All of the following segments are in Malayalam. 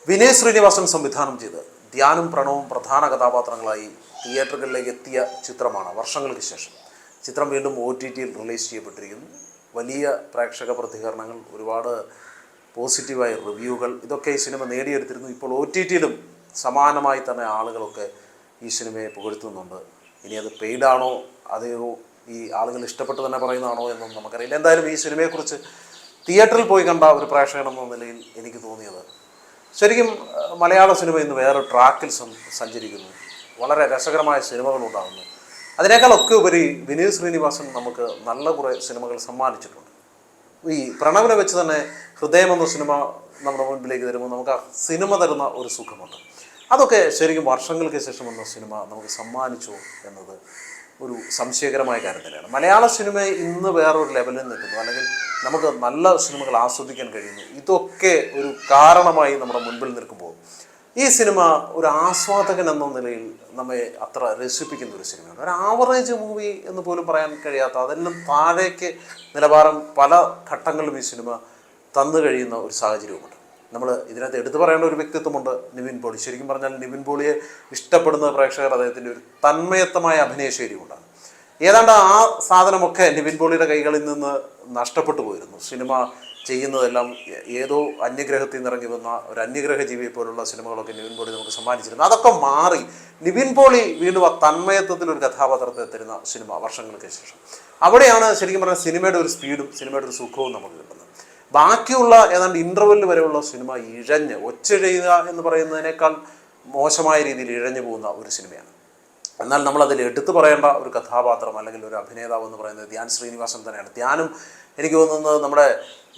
വിനയ് ശ്രീനിവാസൻ സംവിധാനം ചെയ്ത് ധ്യാനും പ്രണവും പ്രധാന കഥാപാത്രങ്ങളായി തിയേറ്ററുകളിലേക്ക് എത്തിയ ചിത്രമാണ് വർഷങ്ങൾക്ക് ശേഷം. ചിത്രം വീണ്ടും OTTയിൽ റിലീസ് ചെയ്യപ്പെട്ടിരിക്കുന്നു. വലിയ പ്രേക്ഷക പ്രതികരണങ്ങൾ, ഒരുപാട് പോസിറ്റീവായ റിവ്യൂകൾ, ഇതൊക്കെ ഈ സിനിമ നേടിയെടുത്തിരുന്നു. ഇപ്പോൾ OTTയിലും സമാനമായി തന്നെ ആളുകളൊക്കെ ഈ സിനിമയെ പുകഴ്ത്തുന്നുണ്ട്. ഇനി അത് പെയ്ഡാണോ അതെയോ ഈ ആളുകൾ ഇഷ്ടപ്പെട്ട് തന്നെ പറയുന്നതാണോ എന്നൊന്നും നമുക്കറിയില്ല. എന്തായാലും ഈ സിനിമയെക്കുറിച്ച് തിയേറ്ററിൽ പോയി കണ്ട ഒരു പ്രേക്ഷകൻ എന്ന നിലയിൽ എനിക്ക് തോന്നിയത്, ശരിക്കും മലയാള സിനിമ ഇന്ന് വേറെ ട്രാക്കിൽ സഞ്ചരിക്കുന്നു. വളരെ രസകരമായ സിനിമകളുണ്ടാകുന്നു. അതിനേക്കാളൊക്കെ ഉപരി വിനീത് ശ്രീനിവാസൻ നമുക്ക് നല്ല കുറേ സിനിമകൾ സമ്മാനിച്ചിട്ടുണ്ട്. ഈ പ്രണവിനെ വെച്ച് തന്നെ ഹൃദയം എന്ന സിനിമ നമ്മുടെ മുൻപിലേക്ക് തരുമ്പോൾ നമുക്ക് ആ സിനിമ തരുന്ന ഒരു സുഖമുണ്ട്. അതൊക്കെ ശരിക്കും വർഷങ്ങൾക്ക് ശേഷം വന്ന സിനിമ നമുക്ക് സമ്മാനിച്ചു എന്നത് ഒരു സംശയകരമായ കാര്യം തന്നെയാണ്. മലയാള സിനിമ ഇന്ന് വേറൊരു ലെവലിൽ നിൽക്കുന്നു, അല്ലെങ്കിൽ നമുക്ക് നല്ല സിനിമകൾ ആസ്വദിക്കാൻ കഴിയുന്നു. ഇതൊക്കെ ഒരു കാരണമായി നമ്മുടെ മുൻപിൽ നിൽക്കുമ്പോൾ ഈ സിനിമ ഒരു ആസ്വാദകൻ എന്ന നിലയിൽ നമ്മെ അത്ര രസിപ്പിക്കുന്ന ഒരു സിനിമയാണ്. ഒരു ആവറേജ് മൂവി എന്ന് പോലും പറയാൻ കഴിയാത്ത, അതെല്ലാം താഴേക്ക് നിലവാരം പല ഘട്ടങ്ങളിലും ഈ സിനിമ തന്നു കഴിയുന്ന ഒരു സാഹചര്യവുമുണ്ട്. നമ്മൾ ഇതിനകത്ത് എടുത്തു പറയേണ്ട ഒരു വ്യക്തിത്വമുണ്ട്, നിവിൻ പോളി. ശരിക്കും പറഞ്ഞാൽ നിവിൻ പോളിയെ ഇഷ്ടപ്പെടുന്ന പ്രേക്ഷകർ അദ്ദേഹത്തിൻ്റെ ഒരു തന്മയത്തമായ അഭിനയശൈലി കൊണ്ടാണ്. ഏതാണ്ട് ആ സാധനമൊക്കെ നിവിൻ പോളിയുടെ കൈകളിൽ നിന്ന് നഷ്ടപ്പെട്ടു പോയിരുന്നു. സിനിമ ചെയ്യുന്നതെല്ലാം ഏതോ അന്യഗ്രഹത്തിൽ നിന്ന് ഇറങ്ങി വന്ന ഒരു അന്യഗ്രഹ ജീവിയെ പോലുള്ള സിനിമകളൊക്കെ നിവിൻ പോളി നമുക്ക് സമ്മാനിച്ചിരുന്നു. അതൊക്കെ മാറി നിവിൻ പോളി വീണ്ടും ആ തന്മയത്വത്തിൽ ഒരു കഥാപാത്രത്തെ തരുന്ന സിനിമ വർഷങ്ങൾക്ക് ശേഷം. അവിടെയാണ് ശരിക്കും പറഞ്ഞാൽ സിനിമയുടെ ഒരു സ്പീഡും സിനിമയുടെ ഒരു സുഖവും നമുക്ക് കിട്ടുന്നത്. ബാക്കിയുള്ള ഏതാണ്ട് ഇൻ്റർവെല്ലിൽ വരെയുള്ള സിനിമ ഇഴഞ്ഞ് ഒച്ചിഴയുക എന്ന് പറയുന്നതിനേക്കാൾ മോശമായ രീതിയിൽ ഇഴഞ്ഞു പോകുന്ന ഒരു സിനിമയാണ്. എന്നാൽ നമ്മളതിൽ എടുത്തു പറയേണ്ട ഒരു കഥാപാത്രം അല്ലെങ്കിൽ ഒരു അഭിനേതാവ് എന്ന് പറയുന്നത് ധ്യാൻ ശ്രീനിവാസൻ തന്നെയാണ്. ധ്യാനും എനിക്ക് തോന്നുന്നത് നമ്മുടെ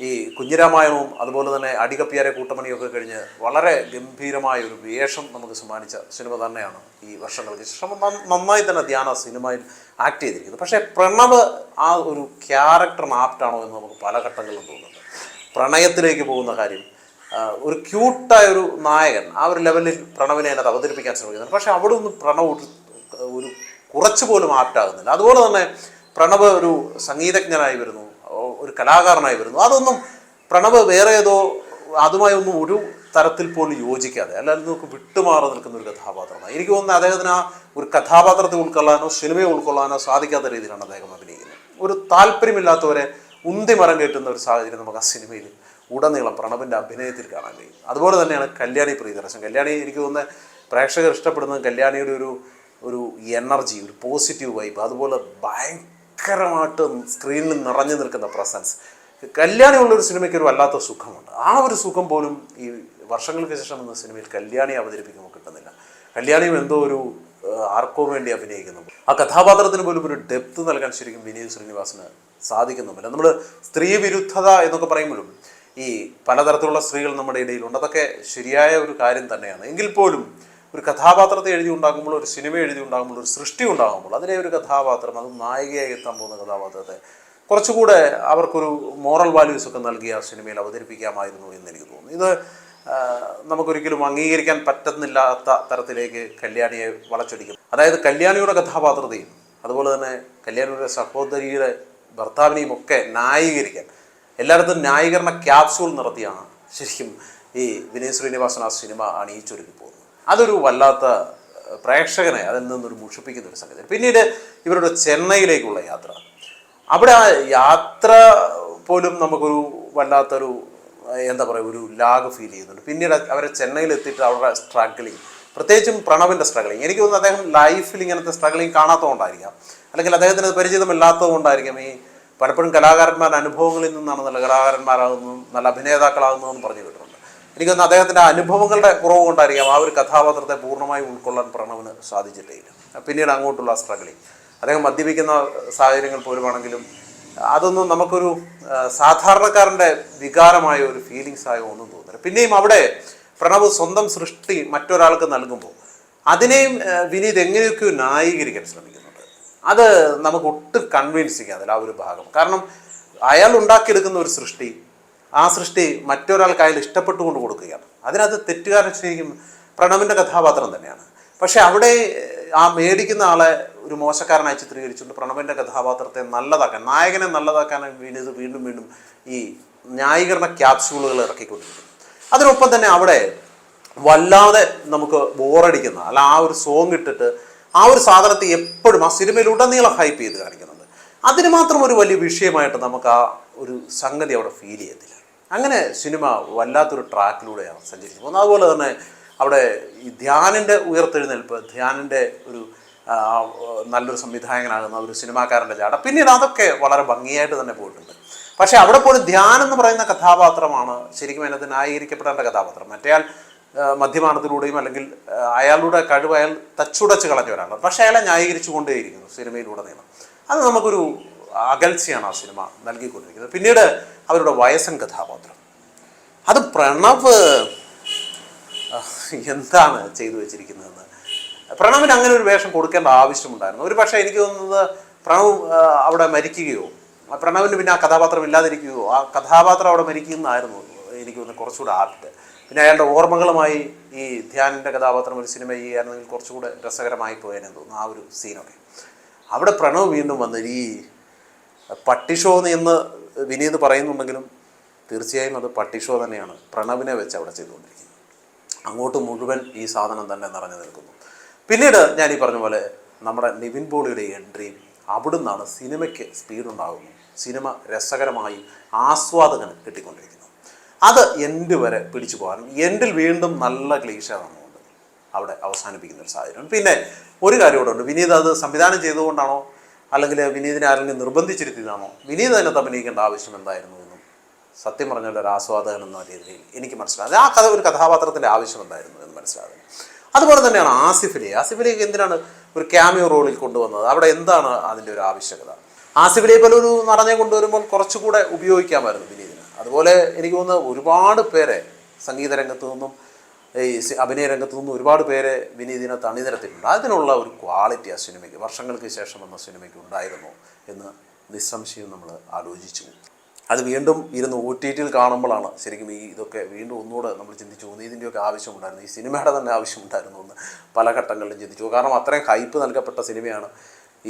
ഈ കുഞ്ഞിരാമായണവും അതുപോലെ തന്നെ അടികപ്പിയാരെ കൂട്ടമണിയൊക്കെ കഴിഞ്ഞ് വളരെ ഗംഭീരമായ ഒരു വേഷം നമുക്ക് സമ്മാനിച്ച സിനിമ തന്നെയാണ് ഈ വർഷങ്ങൾക്ക് ശേഷം. നന്നായി തന്നെ ധ്യാൻ ആ സിനിമയിൽ ആക്ട് ചെയ്തിരിക്കുന്നത്. പക്ഷേ പ്രണവ് ആ ഒരു ക്യാരക്ടറിന് ആപ്റ്റാണോ എന്ന് നമുക്ക് പല ഘട്ടങ്ങളിലും തോന്നുന്നുണ്ട്. പ്രണയത്തിലേക്ക് പോകുന്ന കാര്യം, ഒരു ക്യൂട്ടായ ഒരു നായകൻ, ആ ഒരു ലെവലിൽ പ്രണവിനെ അതിനകത്ത് അവതരിപ്പിക്കാൻ ശ്രമിക്കുന്നുണ്ട്. പക്ഷേ അവിടെ ഒന്നും പ്രണവ് ഒരു കുറച്ച് പോലും ആപ്റ്റാകുന്നില്ല. അതുപോലെ തന്നെ പ്രണവ് ഒരു സംഗീതജ്ഞനായി വരുന്നു, ഒരു കലാകാരനായി വരുന്നു. അതൊന്നും പ്രണവ് വേറെ ഏതോ അതുമായി ഒന്നും ഒരു തരത്തിൽ പോലും യോജിക്കാതെ, അല്ലാതെ നമുക്ക് വിട്ടുമാറി നിൽക്കുന്ന ഒരു കഥാപാത്രമാണ്. എനിക്ക് തോന്നുന്നത് അദ്ദേഹത്തിന് ആ ഒരു കഥാപാത്രത്തെ ഉൾക്കൊള്ളാനോ സിനിമയെ ഉൾക്കൊള്ളാനോ സാധിക്കാത്ത രീതിയിലാണ് അദ്ദേഹം അഭിനയിക്കുന്നത്. ഒരു താല്പര്യമില്ലാത്തവരെ ഉന്തി മരം കയറ്റുന്ന ഒരു സാഹചര്യം നമുക്ക് ആ സിനിമയിൽ ഉടനീളം പ്രണവിൻ്റെ അഭിനയത്തിൽ കാണാൻ കഴിയും. അതുപോലെ തന്നെയാണ് കല്യാണി പ്രിയദർശൻ. കല്യാണി എനിക്ക് തോന്നുന്നത് പ്രേക്ഷകർ ഇഷ്ടപ്പെടുന്നത് കല്യാണിയുടെ ഒരു എനർജി, ഒരു പോസിറ്റീവ് വൈബ്, അതുപോലെ ഭയങ്കരമായിട്ട് സ്ക്രീനിൽ നിറഞ്ഞു നിൽക്കുന്ന പ്രസൻസ്. കല്യാണിയുള്ളൊരു സിനിമയ്ക്ക് ഒരു വല്ലാത്ത സുഖമുണ്ട്. ആ ഒരു സുഖം പോലും ഈ വർഷങ്ങൾക്ക് ശേഷം എന്ന സിനിമയിൽ കല്യാണി അവതരിപ്പിക്കുമ്പോൾ കിട്ടുന്നില്ല. കല്യാണിയും എന്തോ ഒരു ആർക്കോ വേണ്ടി അഭിനയിക്കുന്നു. ആ കഥാപാത്രത്തിന് പോലും ഒരു ഡെപ്ത് നൽകാൻ ശരിക്കും വിനീത് ശ്രീനിവാസന് സാധിക്കുന്നുമില്ല. നമ്മൾ സ്ത്രീ വിരുദ്ധത എന്നൊക്കെ പറയുമ്പോഴും ഈ പലതരത്തിലുള്ള സ്ത്രീകൾ നമ്മുടെ ഇടയിലുണ്ട്. അതൊക്കെ ശരിയായ ഒരു കാര്യം തന്നെയാണ്. എങ്കിൽ പോലും ഒരു കഥാപാത്രത്തെ എഴുതി ഉണ്ടാകുമ്പോൾ, ഒരു സിനിമ എഴുതി ഉണ്ടാകുമ്പോൾ, ഒരു സൃഷ്ടി ഉണ്ടാകുമ്പോൾ അതിലെ ഒരു കഥാപാത്രം, അത് നായികയായി എത്താൻ പോകുന്ന കഥാപാത്രത്തെ കുറച്ചുകൂടെ അവർക്കൊരു മോറൽ വാല്യൂസ് ഒക്കെ നൽകി ആ സിനിമയിൽ അവതരിപ്പിക്കാമായിരുന്നു എന്ന് എനിക്ക് തോന്നുന്നു. ഇത് നമുക്കൊരിക്കലും അംഗീകരിക്കാൻ പറ്റുന്നില്ലാത്ത തരത്തിലേക്ക് കല്യാണിയെ വളച്ചൊടിക്കും. അതായത് കല്യാണിയുടെ കഥാപാത്രത്തെയും അതുപോലെ തന്നെ കല്യാണിയുടെ സഹോദരിയുടെ ഭർത്താവിനെയും ഒക്കെ ന്യായീകരിക്കാൻ എല്ലായിടത്തും ന്യായീകരണ ക്യാപ്സ്യൂൾ നടത്തിയാണ് ശരിക്കും ഈ വിനീത് ശ്രീനിവാസൻ ആ സിനിമ അണിയിച്ചൊരുക്കി പോകുന്നത്. അതൊരു വല്ലാത്ത പ്രേക്ഷകനെ അതിൽ നിന്നൊരു മുഷിപ്പിക്കുന്ന ഒരു സംഗതി. പിന്നീട് ഇവരുടെ ചെന്നൈയിലേക്കുള്ള യാത്ര, അവിടെ ആ യാത്ര പോലും നമുക്കൊരു വല്ലാത്തൊരു എന്താ പറയുക, ഒരു ലാഗ് ഫീൽ ചെയ്യുന്നുണ്ട്. പിന്നീട് അവരെ ചെന്നൈയിലെത്തിയിട്ട് അവരുടെ സ്ട്രഗ്ലിങ്, പ്രത്യേകിച്ചും പ്രണവിൻ്റെ സ്ട്രഗ്ലിങ്, എനിക്ക് തോന്നുന്നു അദ്ദേഹം ലൈഫിൽ ഇങ്ങനത്തെ സ്ട്രഗ്ലിങ് കാണാത്തതുകൊണ്ടായിരിക്കാം, അല്ലെങ്കിൽ അദ്ദേഹത്തിന് പരിചിതമില്ലാത്തത് കൊണ്ടായിരിക്കാം. ഈ പലപ്പോഴും കലാകാരന്മാരുടെ അനുഭവങ്ങളിൽ നിന്നാണ് നല്ല കലാകാരന്മാരാകുന്നതും നല്ല അഭിനേതാക്കളാകുന്നതെന്ന് പറഞ്ഞു കേട്ടിട്ടുണ്ട്. എനിക്ക് തോന്നുന്നു അദ്ദേഹത്തിൻ്റെ അനുഭവങ്ങളുടെ കുറവ് കൊണ്ടായിരിക്കാം ആ ഒരു കഥാപാത്രത്തെ പൂർണ്ണമായി ഉൾക്കൊള്ളാൻ പ്രണവിന് സാധിച്ചിട്ടേയില്ല. പിന്നീട് അങ്ങോട്ടുള്ള സ്ട്രഗ്ലിങ്, അദ്ദേഹം മദ്യപിക്കുന്ന സാഹചര്യങ്ങൾ പോലുമാണെങ്കിലും അതൊന്നും നമുക്കൊരു സാധാരണക്കാരൻ്റെ വികാരമായ ഒരു ഫീലിങ്സ് ആയോ ഒന്നും തോന്നുന്നില്ല. പിന്നെയും അവിടെ പ്രണവ് സ്വന്തം സൃഷ്ടി മറ്റൊരാൾക്ക് നൽകുമ്പോൾ അതിനെയും വിനീത് എങ്ങനെയൊക്കെയോ ന്യായീകരിക്കാൻ ശ്രമിക്കുന്നുണ്ട്. അത് നമുക്ക് ഒട്ടും കൺവിൻസിങ് അതിൽ ആ ഒരു ഭാഗം. കാരണം അയാൾ ഉണ്ടാക്കിയെടുക്കുന്ന ഒരു സൃഷ്ടി, ആ സൃഷ്ടി മറ്റൊരാൾക്ക് അയാൾ ഇഷ്ടപ്പെട്ടുകൊണ്ട് കൊടുക്കുകയാണ്. അതിനകത്ത് തെറ്റുകാരൻ ശരിക്കും പ്രണവിൻ്റെ കഥാപാത്രം തന്നെയാണ്. പക്ഷെ അവിടെ ആ മേടിക്കുന്ന ആളെ ഒരു മോശക്കാരനായി ചിത്രീകരിച്ചുകൊണ്ട് പ്രണവിൻ്റെ കഥാപാത്രത്തെ നല്ലതാക്കാൻ, നായകനെ നല്ലതാക്കാൻ വിനീത് വീണ്ടും വീണ്ടും ഈ ന്യായീകരണ ക്യാപ്സ്യൂളുകൾ ഇറക്കിക്കൊണ്ടിരിക്കുന്നു. അതിനൊപ്പം തന്നെ അവിടെ വല്ലാതെ നമുക്ക് ബോറടിക്കുന്ന അല്ല ആ ഒരു സോങ് ഇട്ടിട്ട് ആ ഒരു സാധനത്തെ എപ്പോഴും ആ സിനിമയിലുടനീളം ഹൈപ്പ് ചെയ്ത് കാണിക്കുന്നുണ്ട്. അതിന് മാത്രം ഒരു വലിയ വിഷയമായിട്ട് നമുക്ക് ആ ഒരു സംഗതി അവിടെ ഫീൽ ചെയ്യത്തില്ല. അങ്ങനെ സിനിമ വല്ലാത്തൊരു ട്രാക്കിലൂടെയാണ് സഞ്ചരിച്ചു പോകുന്നത്. അതുപോലെ തന്നെ അവിടെ ഈ ധ്യാനിൻ്റെ ഉയർത്തെഴുന്നേൽപ്പ്, ധ്യാനിൻ്റെ ഒരു നല്ലൊരു സംവിധായകനാകുന്ന ഒരു സിനിമാക്കാരൻ്റെ ജാട, പിന്നീട് അതൊക്കെ വളരെ ഭംഗിയായിട്ട് തന്നെ പോയിട്ടുണ്ട്. പക്ഷേ അവിടെ പോലും ധ്യാൻ എന്ന് പറയുന്ന കഥാപാത്രമാണ് ശരിക്കും അതിനകത്ത് ന്യായീകരിക്കപ്പെടേണ്ട കഥാപാത്രം. മറ്റേയാൾ മദ്യപാനത്തിലൂടെയും അല്ലെങ്കിൽ അയാളുടെ കഴിവ് അയാൾ തച്ചുടച്ച് കളഞ്ഞവരാണ്. പക്ഷേ അയാളെ ന്യായീകരിച്ചു കൊണ്ടേയിരിക്കുന്നു സിനിമയിലുടനീളം. അത് നമുക്കൊരു അകൽച്ചയാണ് ആ സിനിമ നൽകിക്കൊണ്ടിരിക്കുന്നത്. പിന്നീട് അവരുടെ വയസ്സൻ കഥാപാത്രം, അത് പ്രണവ് എന്താണ് ചെയ്തു വെച്ചിരിക്കുന്നതെന്ന്. പ്രണവിന് അങ്ങനെ ഒരു വേഷം കൊടുക്കേണ്ട ആവശ്യമുണ്ടായിരുന്നു. ഒരു പക്ഷേ എനിക്ക് തോന്നുന്നത് പ്രണവ് അവിടെ മരിക്കുകയോ പ്രണവിന് പിന്നെ ആ കഥാപാത്രം ഇല്ലാതിരിക്കുകയോ ആ കഥാപാത്രം അവിടെ മരിക്കുന്നതായിരുന്നു എനിക്ക് തോന്നുന്നത് കുറച്ചുകൂടെ ആർട്ട്. പിന്നെ അയാളുടെ ഓർമ്മകളുമായി ഈ ധ്യാനിൻ്റെ കഥാപാത്രം ഒരു സിനിമ ചെയ്യുകയായിരുന്നെങ്കിൽ കുറച്ചുകൂടെ രസകരമായി പോയെന്ന് തോന്നുന്നു ആ ഒരു സീനൊക്കെ. അവിടെ പ്രണവ് വീണ്ടും വന്ന് ഈ പട്ടിഷോ എന്ന് വിനീത് പറയുന്നുണ്ടെങ്കിലും തീർച്ചയായും അത് പട്ടിഷോ തന്നെയാണ് പ്രണവിനെ വെച്ച് അവിടെ ചെയ്തുകൊണ്ടിരിക്കുന്നത്. അങ്ങോട്ട് മുഴുവൻ ഈ സാധനം തന്നെ നിറഞ്ഞു നിൽക്കുന്നു. പിന്നീട് ഞാൻ ഈ പറഞ്ഞ പോലെ നമ്മുടെ നിവിൻ പോളിയുടെ എൻട്രിയും അവിടുന്നാണ് സിനിമയ്ക്ക് സ്പീഡുണ്ടാകുന്നു. സിനിമ രസകരമായി ആസ്വാദകന് കിട്ടിക്കൊണ്ടിരിക്കുന്നു. അത് എൻഡ് വരെ പിടിച്ചു പോകാനും എൻഡിൽ വീണ്ടും നല്ല ക്ലീശ തന്നുകൊണ്ട് അവിടെ അവസാനിപ്പിക്കുന്ന ഒരു സാഹചര്യം. പിന്നെ ഒരു കാര്യം കൂടെ ഉണ്ട്, വിനീത് അത് സംവിധാനം ചെയ്തുകൊണ്ടാണോ അല്ലെങ്കിൽ വിനീതിനെ ആരെങ്കിലും നിർബന്ധിച്ചിരുത്തിയതാണോ, വിനീത് അതിനകത്ത് അഭിനയിക്കേണ്ട ആവശ്യം എന്തായിരുന്നു എന്നും സത്യം പറഞ്ഞാൽ ഒരു ആസ്വാദകൻ എന്ന രീതിയിൽ എനിക്ക് മനസ്സിലാകുന്നത് ആ കഥ ഒരു കഥാപാത്രത്തിൻ്റെ ആവശ്യം എന്തായിരുന്നു എന്ന് മനസ്സിലാകുന്നത്. അതുപോലെ തന്നെയാണ് ആസിഫ് അലിയൊക്കെ എന്തിനാണ് ഒരു ക്യാമിയോ റോളിൽ കൊണ്ടുവന്നത്? അവിടെ എന്താണ് അതിൻ്റെ ഒരു ആവശ്യകത? ആസിഫ് അലിയെ പോലെ ഒരു നടനെ കൊണ്ടുവരുമ്പോൾ കുറച്ചുകൂടെ ഉപയോഗിക്കാമായിരുന്നു വിനീതിന്. അതുപോലെ എനിക്ക് തോന്നുന്നത് ഒരുപാട് പേരെ സംഗീത രംഗത്തു നിന്നും ഈ അഭിനയ രംഗത്തു നിന്നും ഒരുപാട് പേരെ വിനീതിനകത്ത് അണിനിരത്തിയിട്ടുണ്ട്. അതിനുള്ള ഒരു ക്വാളിറ്റി ആ സിനിമയ്ക്ക് വർഷങ്ങൾക്ക് ശേഷം വന്ന സിനിമയ്ക്ക് ഉണ്ടായിരുന്നു എന്ന് നിസ്സംശയം നമ്മൾ ആലോചിച്ചു. അത് വീണ്ടും ഇരുന്ന് OTTയിൽ കാണുമ്പോഴാണ് ശരിക്കും ഈ ഇതൊക്കെ വീണ്ടും ഒന്നുകൂടെ നമ്മൾ ചിന്തിച്ചു പോകുന്നു. ഇതിൻ്റെയൊക്കെ ആവശ്യമുണ്ടായിരുന്നു, ഈ സിനിമയുടെ തന്നെ ആവശ്യമുണ്ടായിരുന്നു എന്ന് പല ഘട്ടങ്ങളിലും ചിന്തിച്ചു. കാരണം അത്രയും ഹൈപ്പ് നൽകപ്പെട്ട സിനിമയാണ്.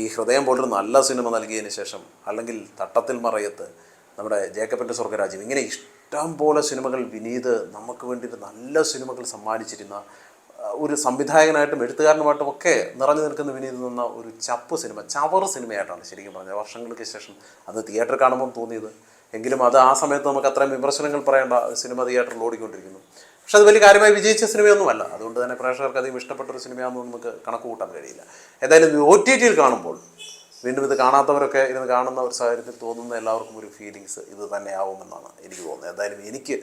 ഈ ഹൃദയം പോലൊരു നല്ല സിനിമ നൽകിയതിന് ശേഷം, അല്ലെങ്കിൽ തട്ടത്തിൽ മറയത്ത്, നമ്മുടെ ജേക്കബിൻ്റെ സ്വർഗ്ഗരാജ്യം, ഇങ്ങനെ ഇഷ്ടം പോലെ സിനിമകൾ വിനീത് നമുക്ക് വേണ്ടിയിട്ട് നല്ല സിനിമകൾ സമ്മാനിച്ചിരുന്ന ഒരു സംവിധായകനായിട്ടും എഴുത്തുകാരനുമായിട്ടും ഒക്കെ നിറഞ്ഞു നിൽക്കുന്ന വിനീത് നിന്ന ഒരു ചവറ് സിനിമയായിട്ടാണ് ശരിക്കും പറഞ്ഞത് വർഷങ്ങൾക്ക് ശേഷം അത് തിയേറ്ററിൽ കാണുമ്പോൾ തോന്നിയത്. എങ്കിലും അത് ആ സമയത്ത് നമുക്ക് അത്രയും വിമർശനങ്ങൾ പറയേണ്ട സിനിമ തിയേറ്ററിൽ ഓടിക്കൊണ്ടിരിക്കുന്നു. പക്ഷെ അത് വലിയ കാര്യമായി വിജയിച്ച സിനിമയൊന്നുമല്ല. അതുകൊണ്ട് തന്നെ പ്രേക്ഷകർക്ക് അധികം ഇഷ്ടപ്പെട്ടൊരു സിനിമയാണെന്ന് നമുക്ക് കണക്ക് കൂട്ടാൻ കഴിയില്ല. ഏതായാലും OTTയിൽ കാണുമ്പോൾ വീണ്ടും ഇത് കാണാത്തവരൊക്കെ ഇരുന്ന് കാണുന്ന ഒരു സാഹചര്യത്തിൽ തോന്നുന്ന എല്ലാവർക്കും ഒരു ഫീലിങ്സ് ഇത് തന്നെയാവുമെന്നാണ് എനിക്ക് തോന്നുന്നത്. എന്തായാലും എനിക്ക്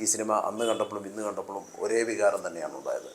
ഈ സിനിമ അന്ന് കണ്ടപ്പോഴും ഇന്ന് കണ്ടപ്പോഴും ഒരേ വികാരം തന്നെയാണ് ഉണ്ടായത്.